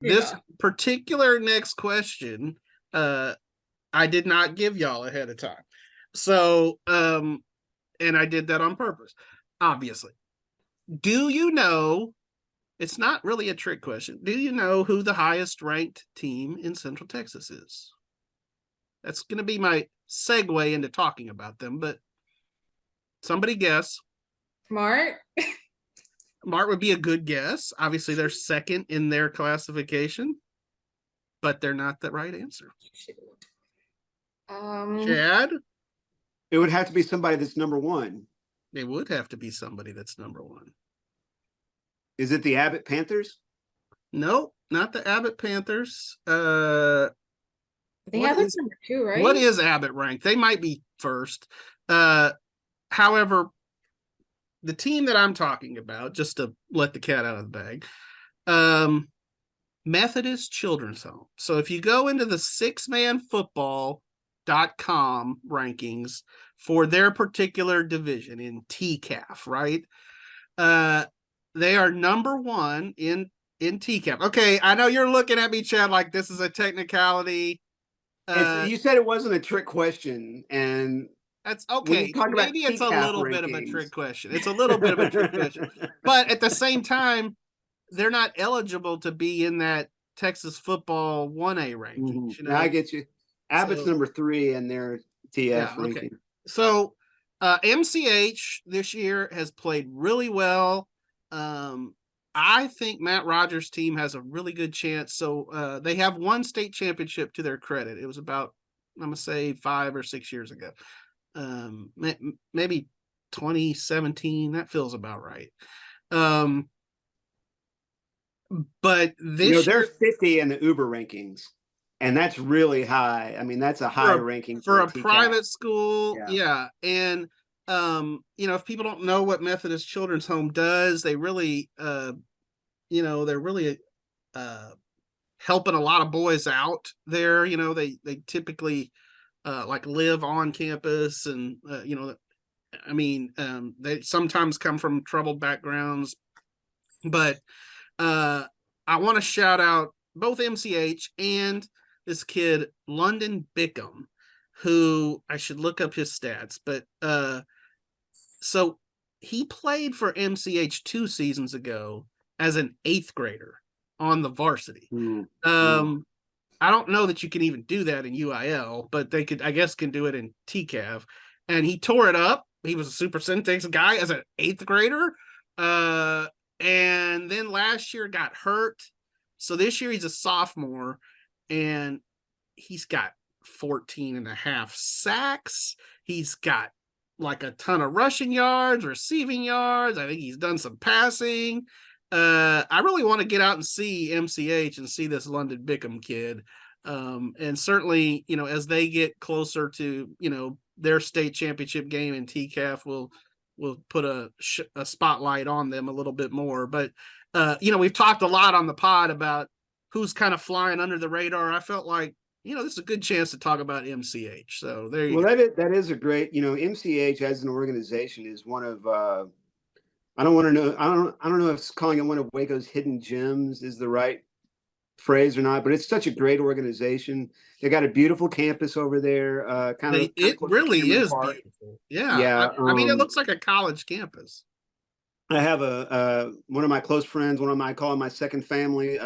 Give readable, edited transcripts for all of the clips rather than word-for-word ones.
This particular next question, I did not give y'all ahead of time. So, and I did that on purpose, obviously. Do you know, it's not really a trick question, do you know who the highest ranked team in Central Texas is? That's going to be my segue into talking about them, but somebody guess. Mart. Mart would be a good guess. Obviously, they're second in their classification, but they're not the right answer. Chad? It would have to be somebody that's number one. It would have to be somebody that's number one. Is it the Abbott Panthers? Nope, not the Abbott Panthers. I think Abbott's number 2, right? What is Abbott ranked? They might be first. However, the team that I'm talking about, just to let the cat out of the bag, Methodist Children's Home. So if you go into the sixmanfootball.com rankings for their particular division in TCAF, right? They are number 1 in TCAF. Okay, I know you're looking at me, Chad, like this is a technicality. You said it wasn't a trick question, and that's okay. Maybe it's a little bit of a trick question. It's a little bit of a trick question. But at the same time, they're not eligible to be in that Texas football 1A ranking. Mm-hmm. You know? I get you. Abbott's number 3 in their TF ranking. Okay. So MCH this year has played really well. I think Matt Rodgers' team has a really good chance. So they have won state championship to their credit. It was about, I'm going to say 5 or 6 years ago. Maybe 2017. That feels about right. But this they're 50 in the Uber rankings, and that's really high. I mean, that's a high ranking for a private school. Yeah. And if people don't know what Methodist Children's Home does, they really they're really helping a lot of boys out there. They typically like live on campus, and they sometimes come from troubled backgrounds, but I want to shout out both MCH and this kid Londen Bickham, who I should look up his stats, but so he played for MCH 2 seasons ago as an 8th grader on the varsity. I don't know that you can even do that in UIL, but they could, I guess, can do it in TCAF. And he tore it up. He was a super-centex guy as an 8th grader. And then last year got hurt. So this year he's a sophomore, and he's got 14 and a half sacks. He's got like a ton of rushing yards, receiving yards. I think he's done some passing. I really want to get out and see MCH and see this Londen Bickham kid. And certainly, as they get closer to, their state championship game in TCAF, we'll put a spotlight on them a little bit more. But, we've talked a lot on the pod about who's kind of flying under the radar. I felt like, this is a good chance to talk about MCH. So there you go. That is a great, MCH as an organization is one of, I don't know if calling it one of Waco's hidden gems is the right phrase or not, but it's such a great organization. They got a beautiful campus over there. It really is beautiful. Yeah. I mean, it looks like a college campus. I have one of my close friends, I call him my second family,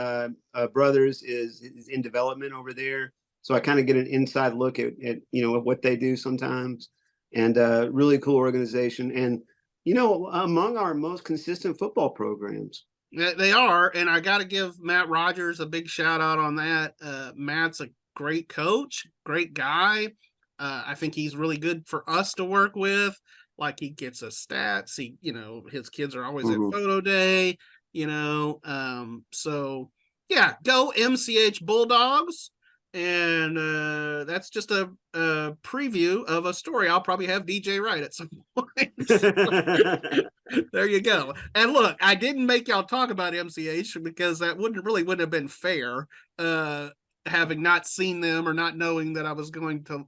brothers is in development over there. So I kind of get an inside look at what they do sometimes, and really cool organization. And, among our most consistent football programs. They are, and I got to give Matt Rodgers a big shout out on that. Matt's a great coach, great guy. I think he's really good for us to work with. Like, he gets us stats. His kids are always at photo day. So yeah, go MCH Bulldogs. And that's just a preview of a story I'll probably have DJ write at some point. There you go. And look, I didn't make y'all talk about MCH because that wouldn't have been fair, having not seen them or not knowing that I was going to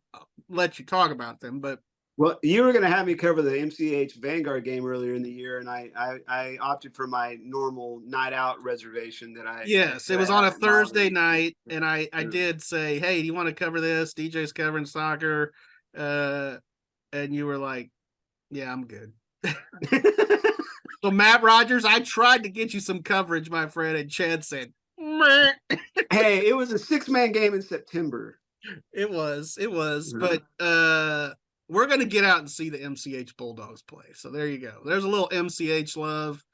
let you talk about them. But Well, you were going to have me cover the MCH Vanguard game earlier in the year, and I opted for my normal night out reservation that I. Yes, that it was I on a have at Thursday Londen. night, and I Yeah. did say, "Hey, do you want to cover this? DJ's covering soccer," and you were like, "Yeah, I'm good." So Matt Rodgers, I tried to get you some coverage, my friend, and Chad said, "Meh." Hey, it was a 6-man game in September. It was, Yeah. but we're gonna get out and see the MCH Bulldogs play. So there you go. There's a little MCH love.